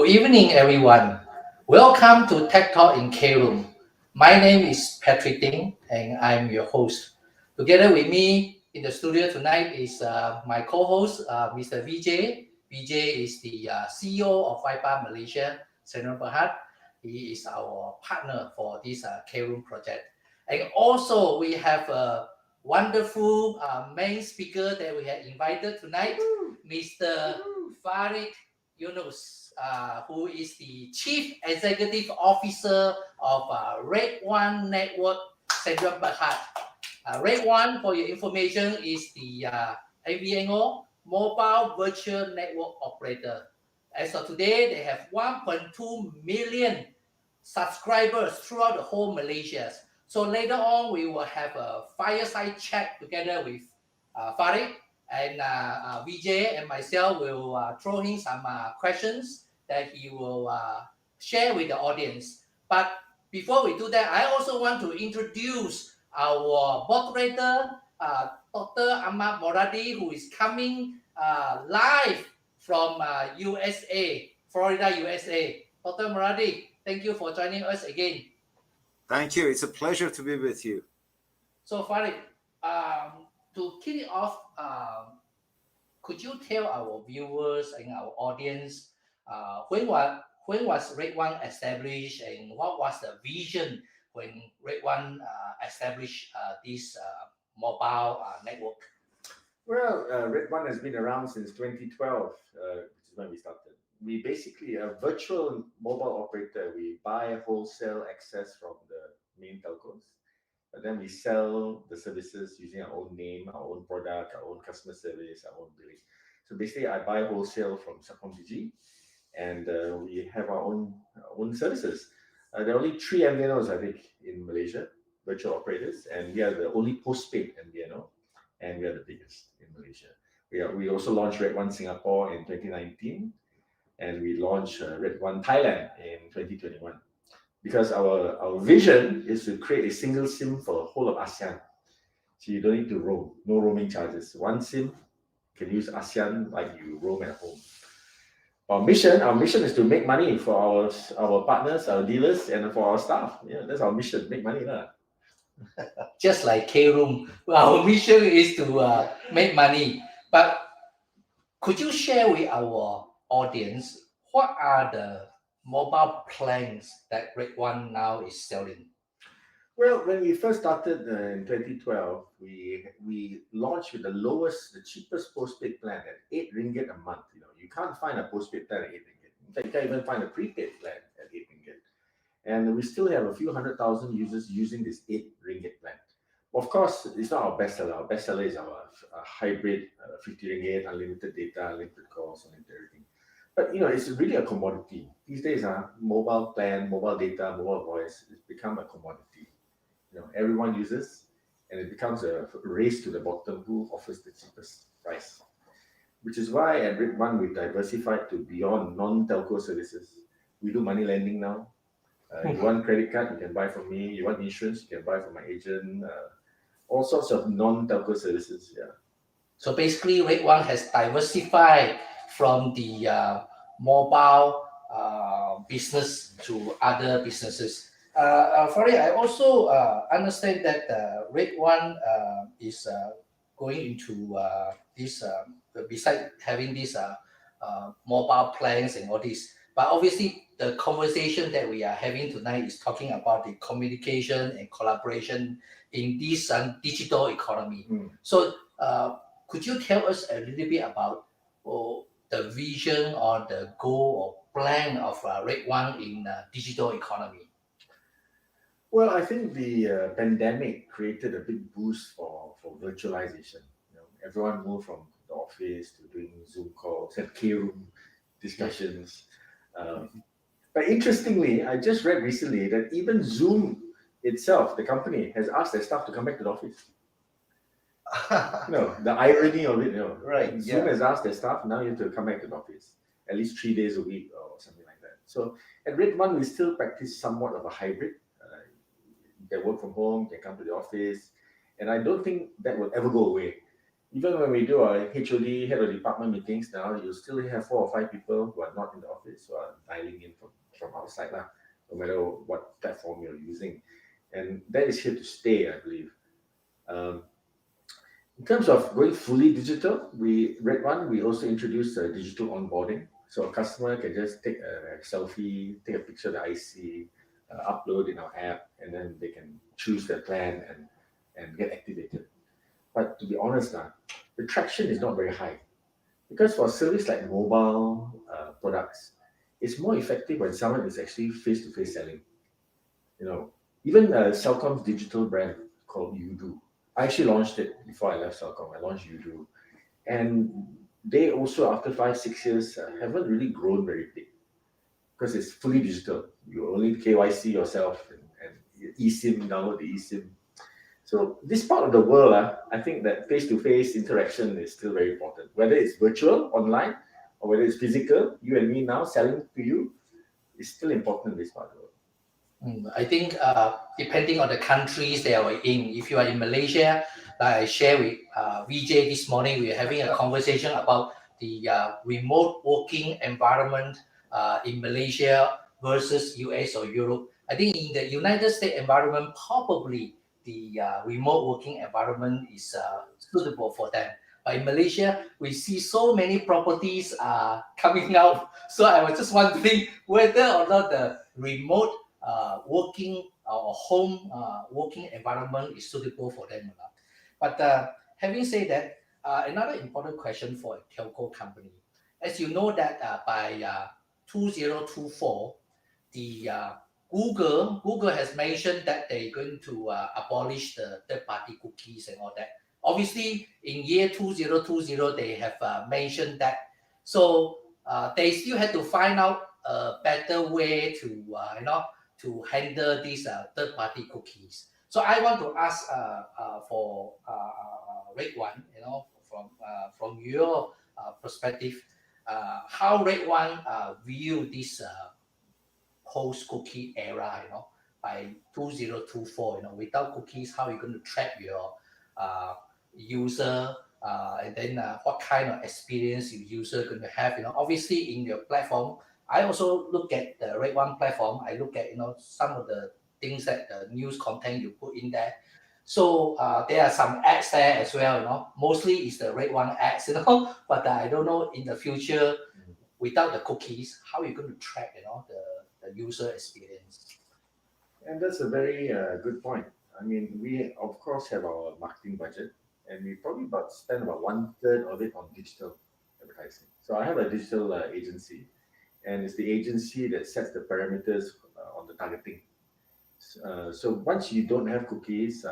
Good evening, everyone. Welcome to Tek Talk in KROOM. My name is Patrick Ding, and I'm your host. Together with me in the studio tonight is my co-host, Mr. Vijay. Vijay is the CEO of Vipa Malaysia Sdn Bhd. He is our partner for this KROOM project. And also, we have a wonderful main speaker that we have invited tonight, Mr. Farid Yunus, who is the Chief Executive Officer of redONE Network Sdn Bhd. redONE, for your information, is the MVNO, Mobile Virtual Network Operator. As of today, they have 1.2 million subscribers throughout the whole Malaysia. So later on, we will have a fireside chat together with Farid, and Vijay and myself will throw in some questions that he will share with the audience. But before we do that, I also want to introduce our moderator, Dr. Ahmad Moradi, who is coming live from USA, Florida, USA. Dr. Moradi, thank you for joining us again. Thank you. It's a pleasure to be with you. So Farid, to kick it off, could you tell our viewers and our audience when was redONE established and what was the vision when redONE established this mobile network? Well, redONE has been around since 2012, which is when we started. We basically a virtual mobile operator. We buy wholesale access from the main telcos, but then we sell the services using our own name, our own product, our own customer service, our own billing. So basically, I buy wholesale from Digi, and we have our own services. There are only 3 MVNOs, I think, in Malaysia, virtual operators, and we are the only postpaid MVNO, and we are the biggest in Malaysia. We also launched redONE Singapore in 2019, and we launched redONE Thailand in 2021. Because our vision is to create a single SIM for the whole of ASEAN. So you don't need to roam, no roaming charges. One SIM can use ASEAN like you roam at home. Our mission is to make money for our partners, our dealers, and for our staff. Yeah, that's our mission, make money. Just like KROOM, our mission is to make money. But could you share with our audience what are the mobile plans that redONE now is selling? Well, when we first started in 2012, we launched with the cheapest postpaid plan at 8 ringgit a month. You can't find a postpaid plan at 8 ringgit. In fact, you can't even find a prepaid plan at 8 ringgit. And we still have a few 100,000 users using this 8 ringgit plan. Of course, it's not our best seller. Our best seller is our hybrid 50 ringgit, unlimited data, unlimited calls, unlimited everything. But it's really a commodity. These days, mobile plan, mobile data, mobile voice, it's become a commodity. Everyone uses, and it becomes a race to the bottom who offers the cheapest price. Which is why at redONE we diversified to beyond non-telco services. We do money lending now. You want credit card, you can buy from me. You want insurance, you can buy from my agent. All sorts of non-telco services. Yeah. So basically, redONE has diversified from the mobile business to other businesses. Farid, I also understand that redONE is going into this, besides having these mobile plans and all this. But obviously, the conversation that we are having tonight is talking about the communication and collaboration in this digital economy. So could you tell us a little bit about the vision or the goal or plan of redONE in digital economy? Well, I think the pandemic created a big boost for virtualization. Everyone moved from the office to doing Zoom calls and KROOM discussions. But interestingly, I just read recently that even Zoom itself, the company, has asked their staff to come back to the office. The irony of it, Right. Zoom has asked their staff, now you have to come back to the office at least 3 days a week or something like that. So at redONE, we still practice somewhat of a hybrid. You can work from home, you can come to the office, and I don't think that will ever go away. even when we do our HOD, head of department meetings now, you still have 4 or 5 people who are not in the office who are dialing in from outside, no matter what platform you're using. And that is here to stay, I believe. In terms of going fully digital, redONE, we also introduced digital onboarding. So a customer can just take a selfie, take a picture of the IC, upload in our app, and then they can choose their plan and get activated. But to be honest, the traction is not very high. Because for a service like mobile products, it's more effective when someone is actually face-to-face selling. Even Celcom's digital brand called Udo. I actually launched it before I left Celcom. I launched Udo. And they also, after 5-6 years, haven't really grown very big because it's fully digital. You only KYC yourself and eSIM, download the eSIM. So this part of the world, I think that face-to-face interaction is still very important. Whether it's virtual, online, or whether it's physical, you and me now selling to you, is still important in this part of the world. I think depending on the countries they are in, if you are in Malaysia, like I shared with VJ this morning, we are having a conversation about the remote working environment in Malaysia versus US or Europe. I think in the United States environment, probably the remote working environment is suitable for them. But in Malaysia, we see so many properties coming out. So I was just wondering whether or not the remote working or home working environment is suitable for them or not. But having said that, another important question for a telco company, as you know that by 2024, the Google has mentioned that they're going to abolish the third-party cookies and all that. Obviously, in year 2020, they have mentioned that. So they still had to find out a better way to to handle these third-party cookies. So I want to ask for redONE, from your perspective, how redONE view this post-cookie era, by 2024, without cookies, how are you going to track your user, and then what kind of experience your user going to have? Obviously in your platform, I also look at the redONE platform. I look at some of the things that the news content you put in there. So there are some ads there as well. Mostly it's the redONE ads, but I don't know in the future without the cookies, how are you going to track the user experience? And that's a very good point. I mean, we of course have our marketing budget, and we probably spend about 1/3 of it on digital advertising. So I have a digital agency, and it's the agency that sets the parameters on the targeting. So once you don't have cookies,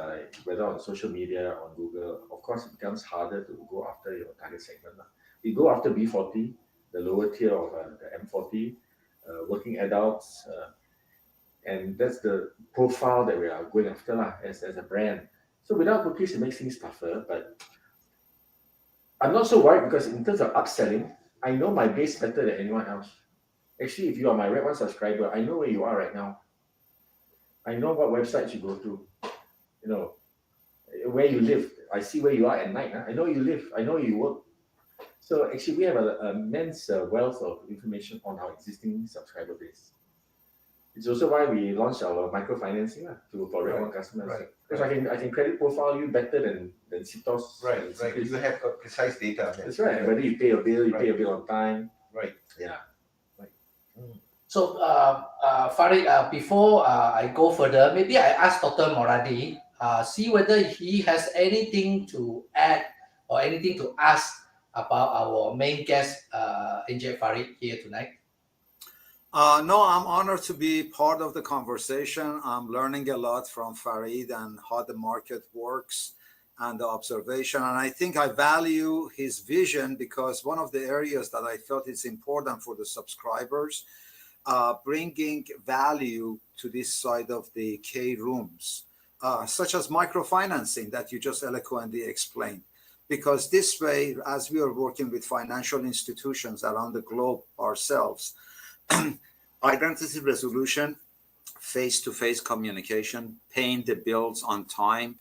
whether on social media or on Google, of course it becomes harder to go after your target segment. We go after B40, the lower tier of the M40, working adults, and that's the profile that we are going after as a brand. So without cookies, it makes things tougher, but I'm not so worried because in terms of upselling, I know my base better than anyone else. Actually, if you are my redONE subscriber, I know where you are right now. I know what websites you go to, where you live. I see where you are at night. I know you live. I know you work. So actually, we have an immense wealth of information on our existing subscriber base. It's also why we launched our microfinancing for redONE customers. Right. Because I can credit profile you better than CITOS. Right. You have precise data. That's right. Whether you pay your bill, you pay your bill on time. Right. Yeah. So, Farid, before I go further, maybe I ask Dr. Moradi, see whether he has anything to add or anything to ask about our main guest, En Farid, here tonight. No, I'm honored to be part of the conversation. I'm learning a lot from Farid and how the market works and the observation. And I think I value his vision because one of the areas that I felt is important for the subscribers, bringing value to this side of the KROOMs, such as microfinancing that you just eloquently explained. Because this way, as we are working with financial institutions around the globe ourselves, identity resolution, face-to-face communication, paying the bills on time,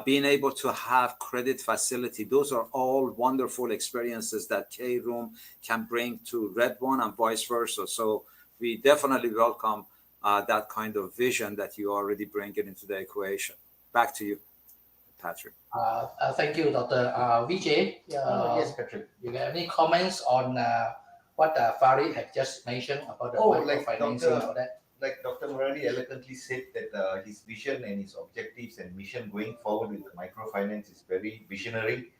being able to have credit facility. Those are all wonderful experiences that KROOM can bring to redONE and vice versa. So we definitely welcome that kind of vision that you already bring it into the equation. Back to you, Patrick. Thank you, Dr. Vijay. Yes, Patrick. You have any comments on what Farid had just mentioned about the microfinancing or that? Like Dr. Murali elegantly said that his vision and his objectives and mission going forward with the microfinance is very visionary,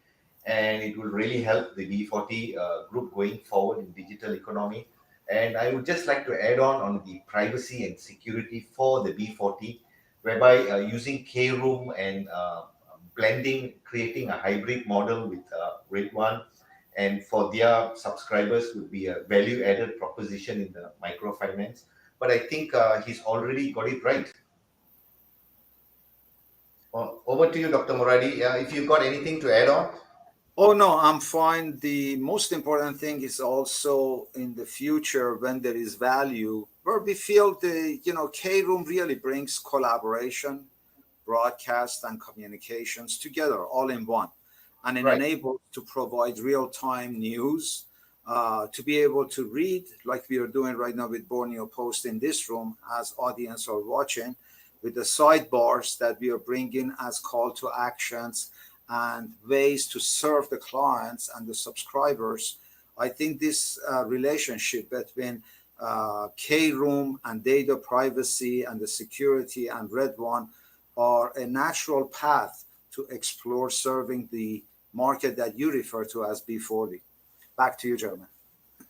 and it will really help the B40 group going forward in digital economy. And I would just like to add on the privacy and security for the B40, whereby using KROOM and blending, creating a hybrid model with redONE, and for their subscribers would be a value-added proposition in the microfinance. But I think he's already got it right. Over to you, Dr. Murali. If you've got anything to add on. Oh, no, I'm fine. The most important thing is also in the future when there is value, where we feel KROOM really brings collaboration, broadcast, and communications together all in one. And it enables to provide real-time news, to be able to read, like we are doing right now with Borneo Post in this room, as audience are watching, with the sidebars that we are bringing as call to actions and ways to serve the clients and the subscribers. I think this relationship between KROOM and data privacy and the security and redONE are a natural path to explore serving the market that you refer to as B40. Back to you, gentlemen.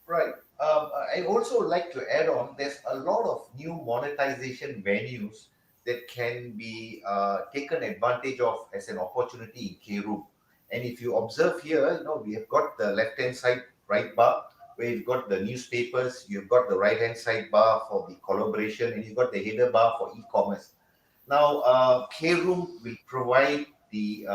Right. I also like to add on, there's a lot of new monetization venues that can be taken advantage of as an opportunity in KROOM. And if you observe here, we have got the left-hand side right bar, where you've got the newspapers, you've got the right-hand side bar for the collaboration, and you've got the header bar for e-commerce. Now, KROOM will provide the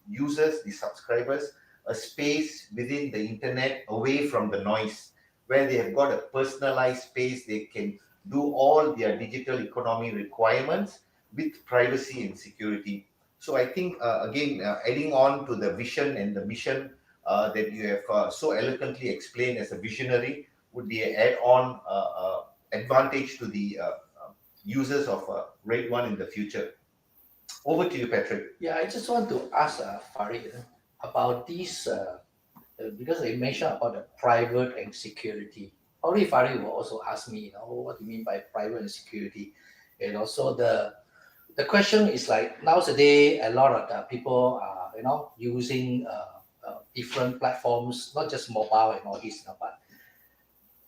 users, the subscribers, a space within the internet away from the noise, where they have got a personalized space. They can do all their digital economy requirements with privacy and security. So I think, again, adding on to the vision and the mission that you have so eloquently explained as a visionary would be an add-on advantage to the users of redONE in the future. Over to you, Patrick. Yeah, I just want to ask Farid about this, because they mentioned about the private and security. Probably Farid will also ask me, what do you mean by private and security? And also the question is like nowadays a lot of the people are using different platforms, not just mobile and all this, but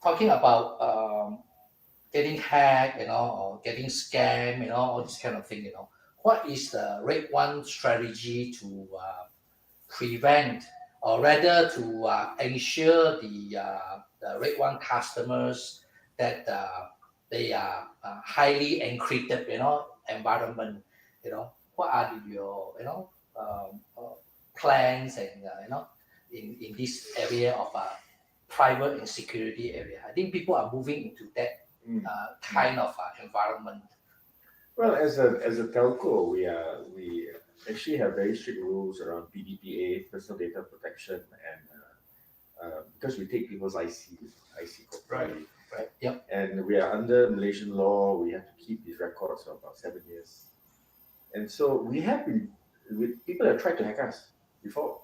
talking about getting hacked, or getting scammed, all this kind of thing, What is the redONE strategy to prevent, or rather to ensure the redONE customers that they are highly encrypted, environment? What are your plans and in this area of private and security area? I think people are moving into that kind of environment. Well, as a telco, we actually have very strict rules around PDPA, personal data protection, and because we take people's IC code. Right. Yep. And we are under Malaysian law. We have to keep these records for about 7 years. And so we have been, people have tried to hack us before.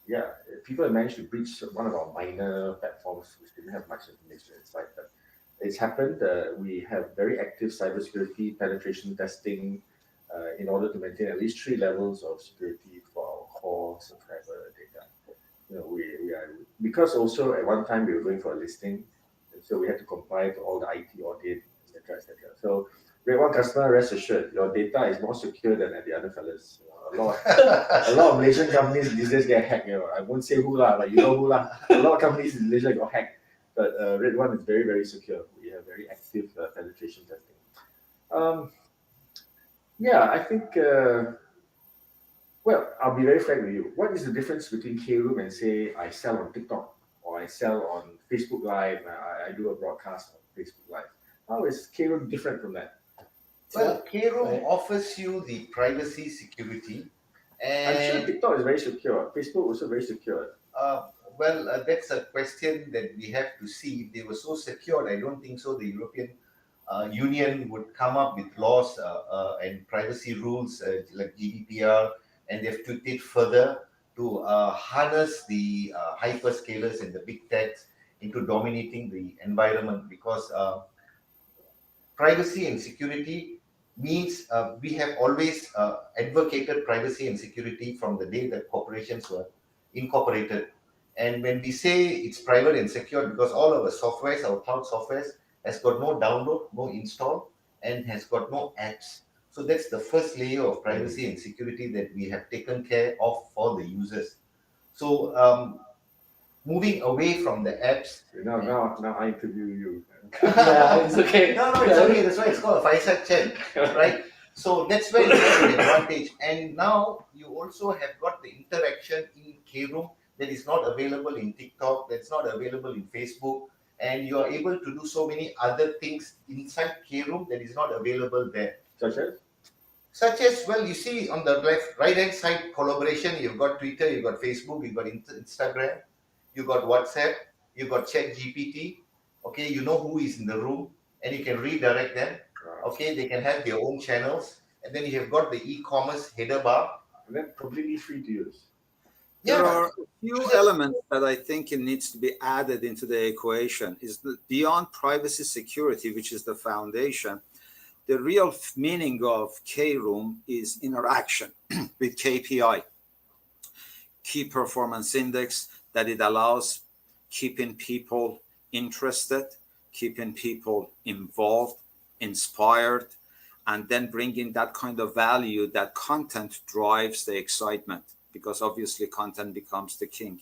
Yeah, people have managed to breach one of our minor platforms, which didn't have much information inside. But it's happened. We have very active cybersecurity penetration testing in order to maintain at least 3 levels of security for our core subscriber data. We are, because also at one time we were going for a listing, and so we had to comply to all the IT audit, etc., etc. So, redONE customer, rest assured, your data is more secure than at the other fellas. A lot of Malaysian companies these days get hacked. I won't say who lah, but you know who lah. A lot of companies in Malaysia got hacked. But redONE is very, very secure. We have very active penetration testing. I think, I'll be very frank with you. What is the difference between KROOM and say I sell on TikTok or I sell on Facebook Live, I do a broadcast on Facebook Live? How is KROOM different from that? Well, KROOM offers you the privacy security, I'm sure and TikTok is very secure. Facebook also very secure. that's a question that we have to see. If they were so secured, I don't think so. The European Union would come up with laws and privacy rules like GDPR, and they have to take further to harness the hyperscalers and the big techs into dominating the environment, because privacy and security means we have always advocated privacy and security from the day that corporations were incorporated. And when we say it's private and secure, because all of the softwares, our cloud softwares, has got no download, no install, and has got no apps. So that's the first layer of privacy and security that we have taken care of for the users. So moving away from the apps. Now I interview you. Yeah, it's okay. No, it's okay. That's why it's called a fireside chat, right? So that's where you have the advantage. And now you also have got the interaction in KROOM that is not available in TikTok, that's not available in Facebook, and you are able to do so many other things inside KROOM that is not available there. Such as, well, you see on the right-hand side, collaboration, you've got Twitter, you've got Facebook, you've got Instagram, you've got WhatsApp, you've got ChatGPT. Okay, you know who is in the room, and you can redirect them. Okay, they can have their own channels, and then you have got the e-commerce header bar. And then completely free to use. There are a few elements that I think it needs to be added into the equation. Is that beyond privacy security, which is the foundation, the real meaning of KROOM is interaction with KPI, key performance index, that it allows keeping people interested, keeping people involved, inspired, and then bringing that kind of value that content drives the excitement, because obviously content becomes the king.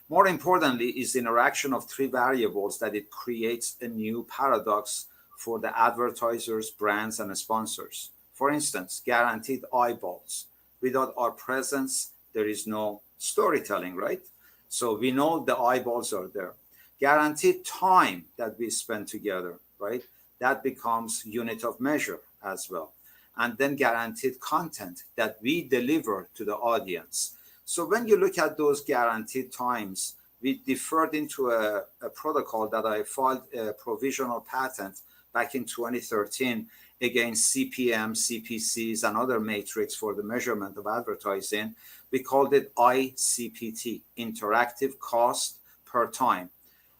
More importantly is the interaction of three variables that it creates a new paradox for the advertisers, brands, and sponsors. For instance, guaranteed eyeballs. Without our presence, there is no storytelling, right? So we know the eyeballs are there. Guaranteed time that we spend together, right? That becomes unit of measure as well. And then guaranteed content that we deliver to the audience. So when you look at those guaranteed times, we deferred into a protocol that I filed a provisional patent back in 2013 against CPM, CPCs, and other metrics for the measurement of advertising. We called it ICPT, interactive cost per time.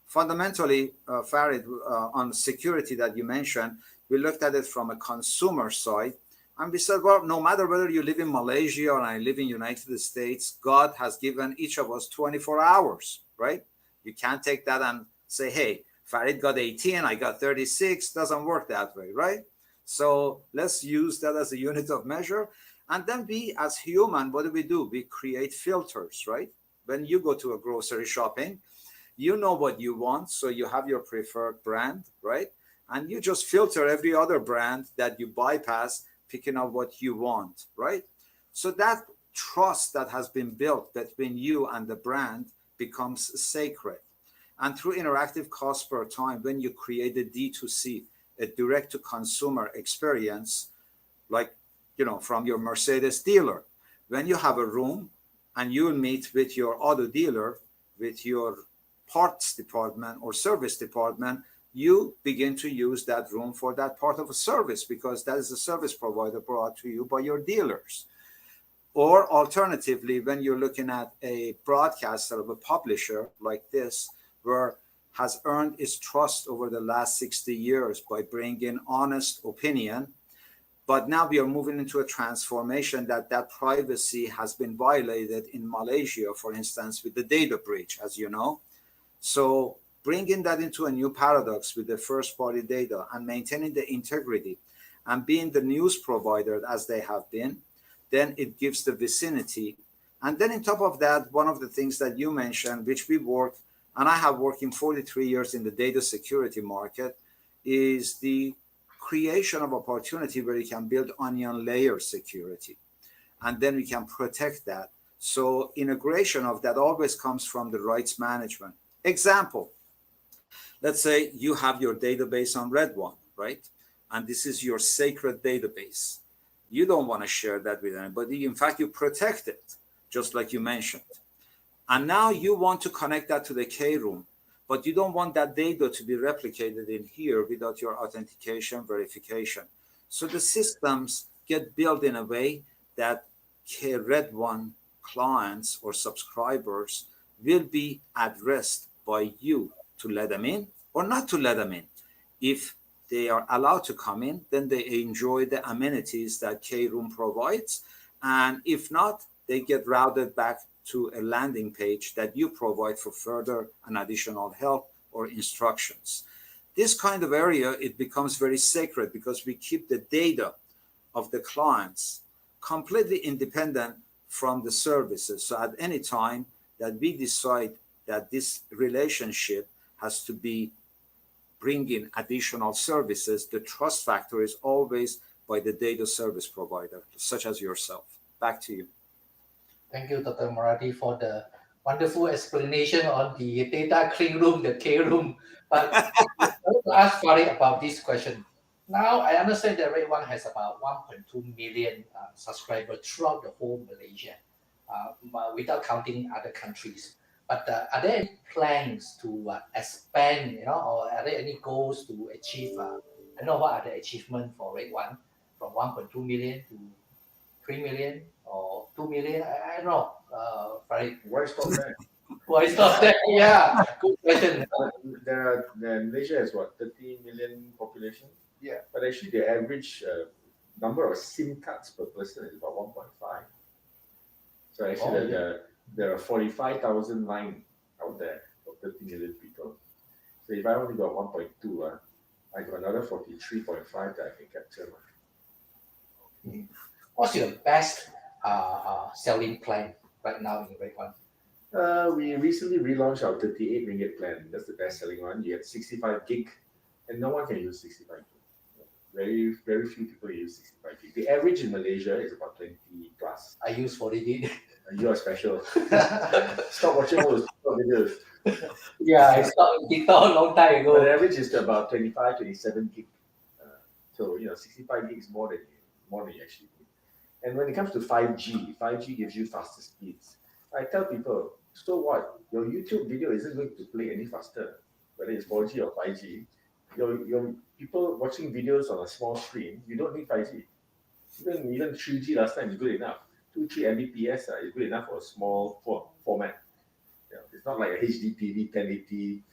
Fundamentally, Farid, on security that you mentioned, we looked at it from a consumer side, and we said, well, no matter whether you live in Malaysia or I live in United States, God has given each of us 24 hours, right? You can't take that and say, hey, Farid got 18, I got 36. Doesn't work that way, right? So let's use that as a unit of measure. And then we, as human, what do? We create filters, right? When you go to a grocery shopping, you know what you want, so you have your preferred brand, right? And you just filter every other brand that you bypass, picking out what you want, right? So that trust that has been built between you and the brand becomes sacred. And through interactive cost per time, when you create a D2C, a direct-to-consumer experience, like, from your Mercedes dealer, when you have a room and you meet with your auto dealer, with your parts department or service department, you begin to use that room for that part of a service, because that is a service provider brought to you by your dealers. Or alternatively, when you're looking at a broadcaster of a publisher like this, where has earned its trust over the last 60 years by bringing honest opinion, but now we are moving into a transformation that privacy has been violated in Malaysia, for instance, with the data breach, as you know. So bringing that into a new paradox with the first-party data and maintaining the integrity and being the news provider as they have been, then it gives the vicinity. And then on top of that, one of the things that you mentioned, which we work, and I have worked in 43 years in the data security market, is the creation of opportunity where you can build onion layer security. And then we can protect that. So integration of that always comes from the rights management. Example, let's say you have your database on redONE, right? and this is your sacred database. You don't want to share that with anybody. In fact, you protect it, just like you mentioned. And now you want to connect that to the KROOM, but you don't want that data to be replicated in here without your authentication verification. So the systems get built in a way that redONE clients or subscribers will be addressed by you to let them in or not to let them in. If they are allowed to come in, then they enjoy the amenities that KROOM provides. And if not, they get routed back to a landing page that you provide for further and additional help or instructions. This kind of area, it becomes very sacred because we keep the data of the clients completely independent from the services. So at any time that we decide that this relationship has to be bringing additional services, the trust factor is always by the data service provider, such as yourself. Back to you. Thank you, Dr. Muradi, for the wonderful explanation on the data clean room, the KROOM. But I want to ask Farid about this question. Now, I understand that redONE has about 1.2 million subscribers throughout the whole Malaysia, without counting other countries. But are there any plans to expand, or are there any goals to achieve? I don't know what are the achievements for redONE from 1.2 million to 3 million or 2 million? I don't know. Farid. Why stop there? Why stop there? Yeah, good question. Malaysia has what, 30 million population? Yeah. But actually the average number of SIM cards per person is about 1.5. So actually there are 45,000 lines out there for 30 million people. So if I only got 1.2, I got another 43.5 that I can capture. What's your best selling plan right now in redONE? We recently relaunched our 38 ringgit plan. That's the best selling one. You get 65 gig, and no one can use 65 gig. Very, very few people use 65 gig. The average in Malaysia is about 20 plus. I use 40 gig. You are special. Stop watching all those videos. Yeah, I stopped TikTok a long time ago. But the average is about 25, 27 gig. So 65 gig is more than you actually need. And when it comes to 5G, 5G gives you faster speeds. I tell people, so what? Your YouTube video isn't going to play any faster, whether it's 4G or 5G. Your people watching videos on a small screen, you don't need 5G. Even 3G last time is good enough. 2-3 Mbps is good enough for a small format. It's not like a HD TV 1080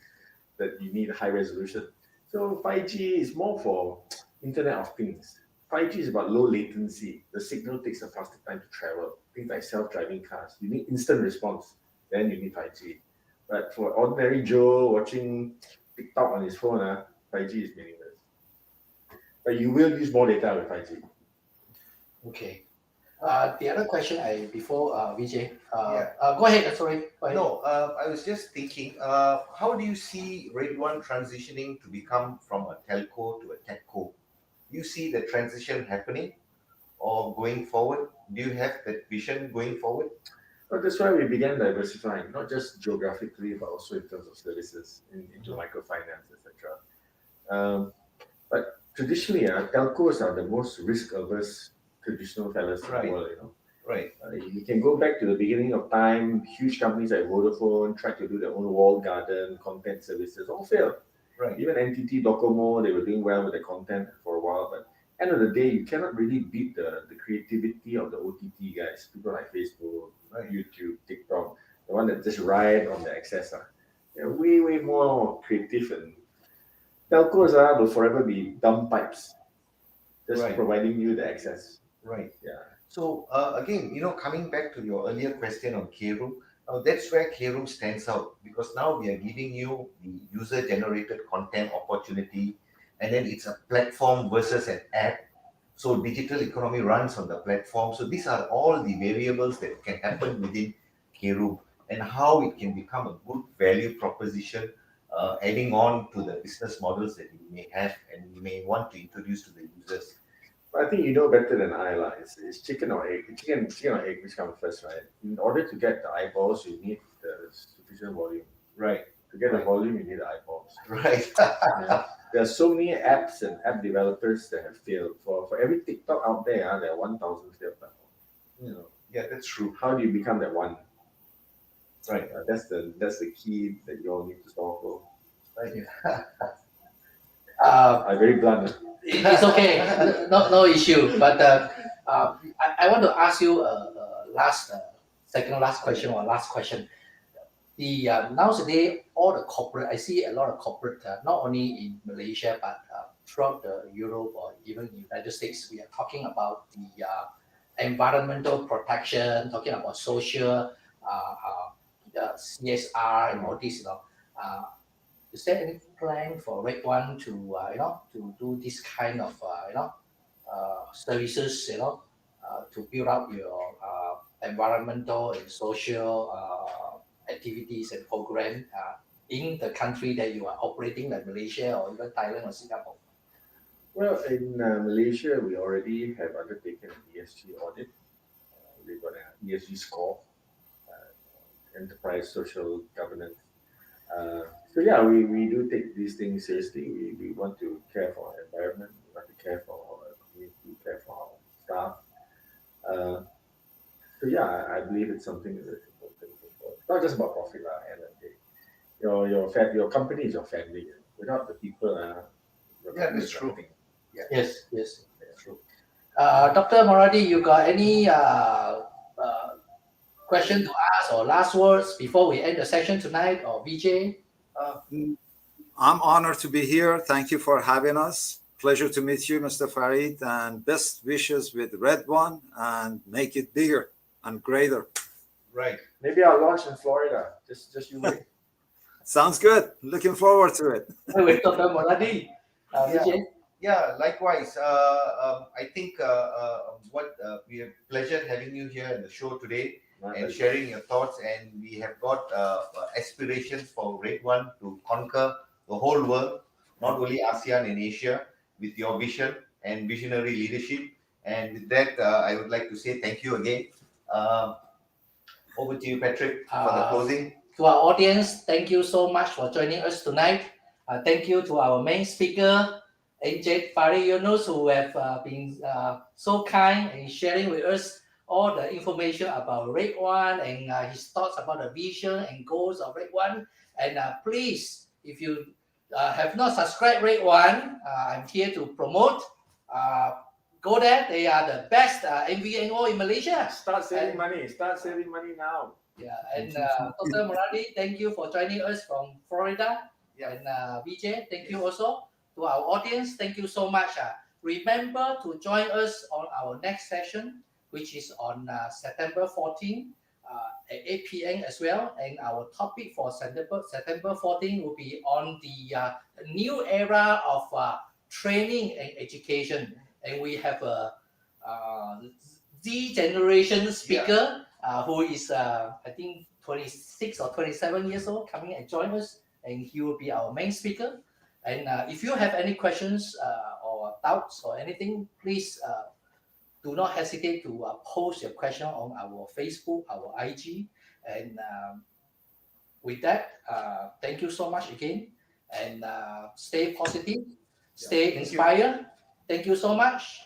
that you need high resolution. So 5G is more for Internet of Things. 5G is about low latency. The signal takes a faster time to travel. Things like self-driving cars. You need instant response. Then you need 5G. But for ordinary Joe watching TikTok on his phone, 5G is meaningless. But you will use more data with 5G. Okay. The other question before Vijay. Go ahead. Sorry. Go ahead. No, I was just thinking, how do you see redONE transitioning to become from a telco to a techco? Do you see the transition happening or going forward? Do you have that vision going forward? Well, that's why we began diversifying, not just geographically, but also in terms of services into microfinance, etc. But traditionally, telcos are the most risk-averse traditional fellas in the world. Right. You can go back to the beginning of time. Huge companies like Vodafone tried to do their own walled garden content services, all failed. Right. Even NTT Docomo, they were doing well with the content for a while, but end of the day, you cannot really beat the creativity of the OTT guys, people like Facebook, YouTube, TikTok, the one that just ride on the excess. They're way, way more creative, and telcos will forever be dumb pipes, just providing you the access. Right. Yeah. So again, coming back to your earlier question on KROOM, that's where KROOM stands out, because now we are giving you the user-generated content opportunity, and then it's a platform versus an app. So digital economy runs on the platform. So these are all the variables that can happen within KROOM, and how it can become a good value proposition, adding on to the business models that you may have and you may want to introduce to the users. I think you know better than I. It's chicken or egg. Chicken or egg, which comes first, right? In order to get the eyeballs, you need the sufficient volume. Right. To get the volume, you need eyeballs. Right. Yeah. There are so many apps and app developers that have failed. For every TikTok out there, there are 1,000 failed platforms. You know, Yeah, that's true. how do you become that one? Right. That's the key that you all need to solve for. Right. I'm very blunt. It's okay, no issue. But I want to ask you second last question or last question. The nowadays all the corporate, I see a lot of corporate, not only in Malaysia but throughout Europe or even United States, we are talking about the environmental protection, talking about social, CSR and all this. Is there any plan for redONE to to do this kind of services, to build up your environmental and social activities and program in the country that you are operating, like Malaysia or even Thailand or Singapore? Well, in Malaysia, we already have undertaken an ESG audit. We've got an ESG score, enterprise social governance. So yeah, we do take these things seriously. We want to care for our environment. We want to care for our community, care for our staff. So yeah, I believe it's something that's important. It's not just about profit, end of the day. Your company is your family. Without the people, Yeah, that's true. Yes, that's true. Dr. Moradi, you got any question to ask or last words before we end the session tonight, or VJ? I'm honored to be here. Thank you for having us. Pleasure to meet you, Mr. Farid, and best wishes with redONE and make it bigger and greater. Right. Maybe I'll launch in Florida. Just you wait. Sounds good. Looking forward to it. With Dr. Moradi, VJ? Yeah, likewise. I think we have pleasure having you here in the show today and sharing your thoughts. And we have got aspirations for redONE to conquer the whole world, not only ASEAN and Asia, with your vision and visionary leadership. And with that, I would like to say thank you again. Over to you, Patrick, for the closing. To our audience, thank you so much for joining us tonight. Thank you to our main speaker, En Farid Yunus, who have been so kind in sharing with us all the information about redONE and his thoughts about the vision and goals of redONE. And please, if you have not subscribed redONE, I'm here to promote. Go there. They are the best MVNO in Malaysia. Start saving money. Start saving money now. Yeah, and Dr. Moradi, thank you for joining us from Florida. Yeah. And VJ, thank you also. To our audience, thank you so much. Remember to join us on our next session, which is on September 14 at 8 p.m. as well. And our topic for September 14 will be on the new era of training and education. And we have a Z generation speaker who is, I think, 26 or 27 years old, coming and join us. And he will be our main speaker. And if you have any questions or doubts or anything, please do not hesitate to post your question on our Facebook, our IG. And with that, thank you so much again. And stay positive, stay inspired. Thank you so much.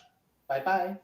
Bye-bye.